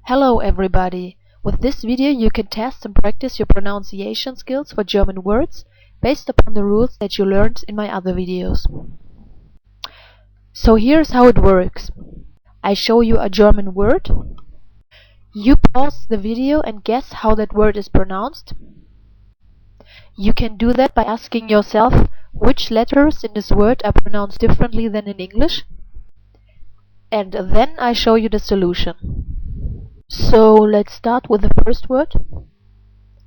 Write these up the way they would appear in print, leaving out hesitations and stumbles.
Hello everybody! With this video you can test and practice your pronunciation skills for German words based upon the rules that you learned in my other videos. So here's how it works. I show you a German word. You pause the video and guess how that word is pronounced. You can do that by asking yourself which letters in this word are pronounced differently than in English. And then I show you the solution. So let's start with the first word.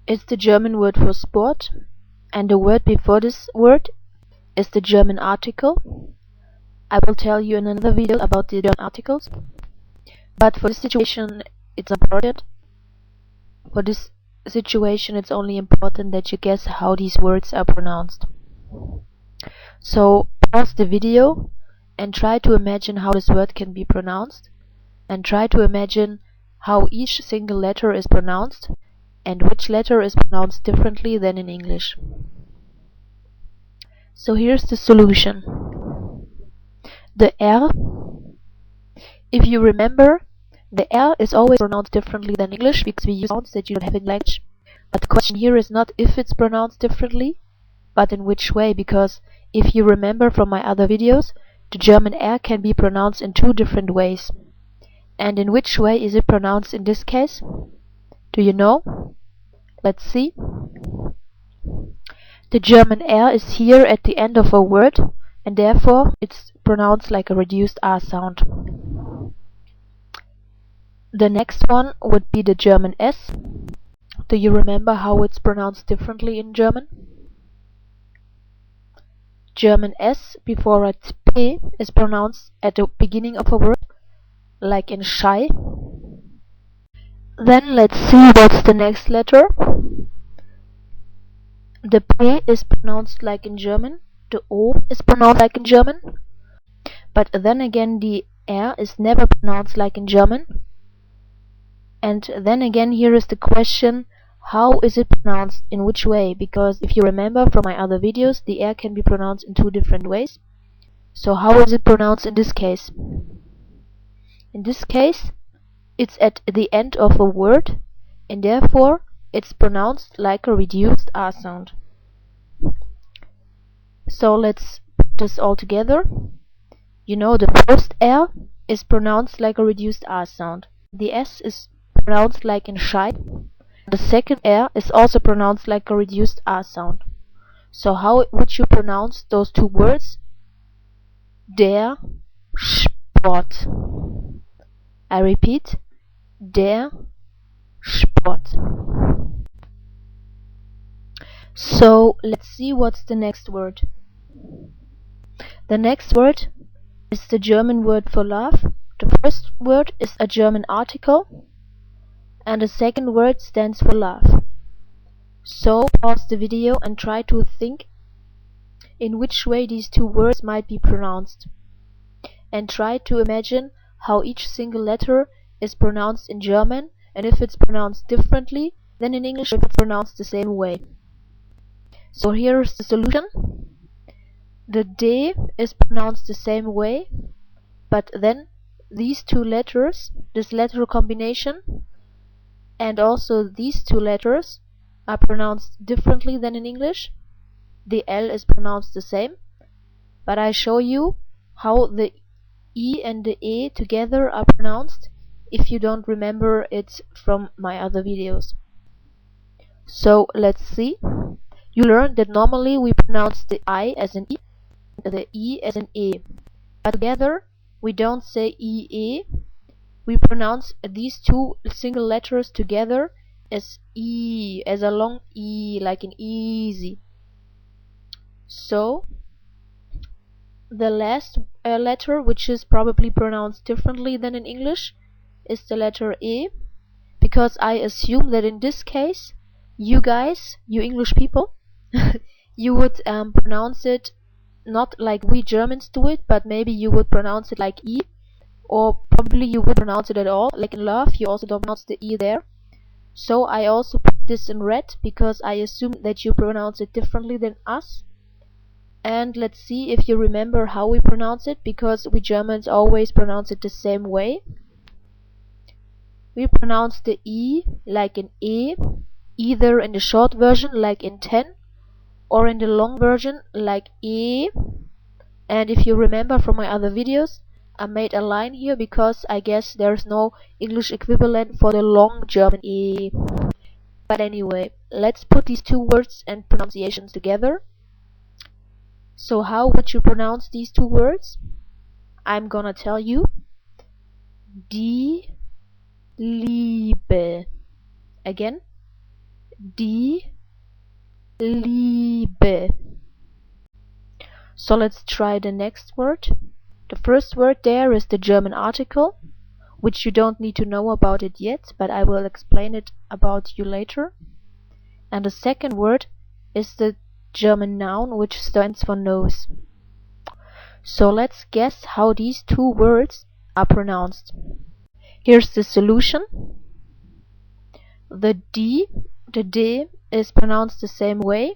It's the German word for sport, and the word before this word is the German article. I will tell you in another video about the German articles, but for this situation it's important. For this situation it's only important that you guess how these words are pronounced. So pause the video and try to imagine how this word can be pronounced, and try to imagine how each single letter is pronounced and which letter is pronounced differently than in English. So here's the solution. The R, if you remember, the R is always pronounced differently than English because we use sounds that you don't have in language. But the question here is not if it's pronounced differently, but in which way, because if you remember from my other videos, the German R can be pronounced in two different ways. And in which way is it pronounced in this case? Do you know? Let's see. The German R is here at the end of a word, and therefore it's pronounced like a reduced R sound. The next one would be the German S. Do you remember how it's pronounced differently in German? German S before a P is pronounced at the beginning of a word, like in shy. Then let's see what's the next letter. The P is pronounced like in German, the O is pronounced like in German, but then again the R is never pronounced like in German. And then again here is the question, how is it pronounced, in which way? Because if you remember from my other videos, the R can be pronounced in two different ways. So how is it pronounced in this case? In this case, it's at the end of a word, and therefore it's pronounced like a reduced R sound. So let's put this all together. You know, the first R is pronounced like a reduced R sound. The S is pronounced like in shy. The second R is also pronounced like a reduced R sound. So how would you pronounce those two words? Der Sport. I repeat, der Sport. So let's see what's the next word. The next word is the German word for love. The first word is a German article, and the second word stands for love. So pause the video and try to think in which way these two words might be pronounced, and try to imagine how each single letter is pronounced in German, and if it's pronounced differently than in English, if it's pronounced the same way. So here's the solution. The D is pronounced the same way, but then these two letters, this letter combination, and also these two letters are pronounced differently than in English. The L is pronounced the same, but I show you how the E and the E together are pronounced if you don't remember it from my other videos. So let's see. You learned that normally we pronounce the I as an E, the E as an E, but together we don't say E-E. We pronounce these two single letters together as E, as a long E, like in easy. So the last letter, which is probably pronounced differently than in English, is the letter E, because I assume that in this case, you guys, you English people, you would pronounce it not like we Germans do it, but maybe you would pronounce it like E, or probably you would pronounce it at all, like in love, you also don't pronounce the E there. So I also put this in red, because I assume that you pronounce it differently than us. And let's see if you remember how we pronounce it, because we Germans always pronounce it the same way. we pronounce the E like an E, either in the short version like in 10 or in the long version like E. And if you remember from my other videos, I made a line here because I guess there's no English equivalent for the long German E. But anyway, let's put these two words and pronunciations together. So how would you pronounce these two words? I'm gonna tell you. Die Liebe. Again. Die Liebe. So let's try the next word. The first word there is the German article, which you don't need to know about it yet, but I will explain it about you later. And the second word is the German noun, which stands for nose. So let's guess how these two words are pronounced. Here's the solution. The D is pronounced the same way,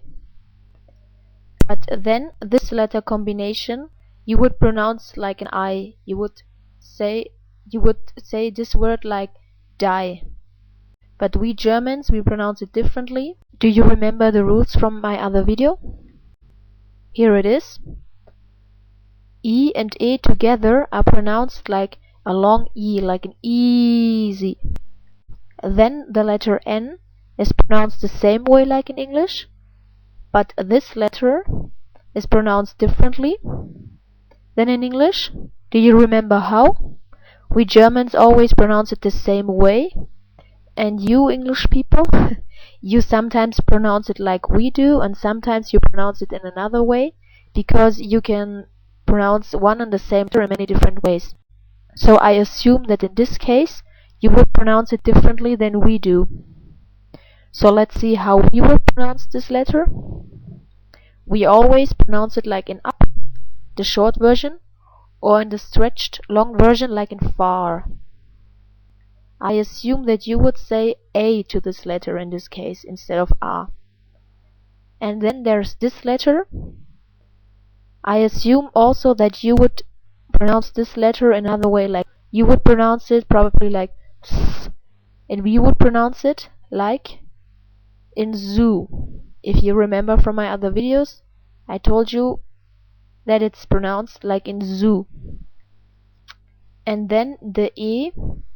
but then this letter combination you would pronounce like an I. You would say this word like die. But we Germans, we pronounce it differently. Do you remember the rules from my other video? Here it is. E and E together are pronounced like a long E, like an easy. Then the letter N is pronounced the same way like in English, but this letter is pronounced differently than in English. Do you remember how? We Germans always pronounce it the same way, and you English people, you sometimes pronounce it like we do, and sometimes you pronounce it in another way, because you can pronounce one and the same letter in many different ways. So I assume that in this case you would pronounce it differently than we do. So let's see how we will pronounce this letter. We always pronounce it like in up, the short version, or in the stretched long version like in far. I assume that you would say A to this letter in this case instead of A. And then there's this letter. I assume also that you would pronounce this letter another way, like you would pronounce it probably like S, and we would pronounce it like in zoo. If you remember from my other videos, I told you that it's pronounced like in zoo. And then the E,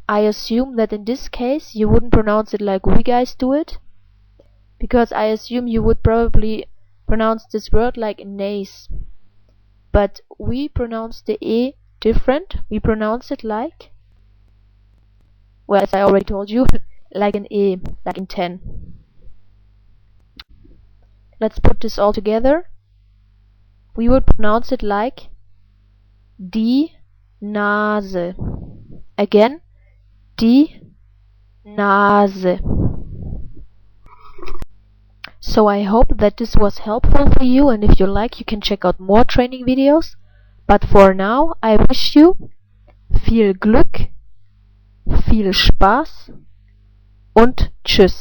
I assume that in this case you wouldn't pronounce it like we guys do it, because I assume you would probably pronounce this word like nace. But we pronounce the E different. We pronounce it like, well, as I already told you, like an E, like in 10. Let's put this all together. We would pronounce it like die Nase. Again, die Nase. So I hope that this was helpful for you, and if you like, you can check out more training videos. But for now, I wish you viel Glück, viel Spaß und tschüss.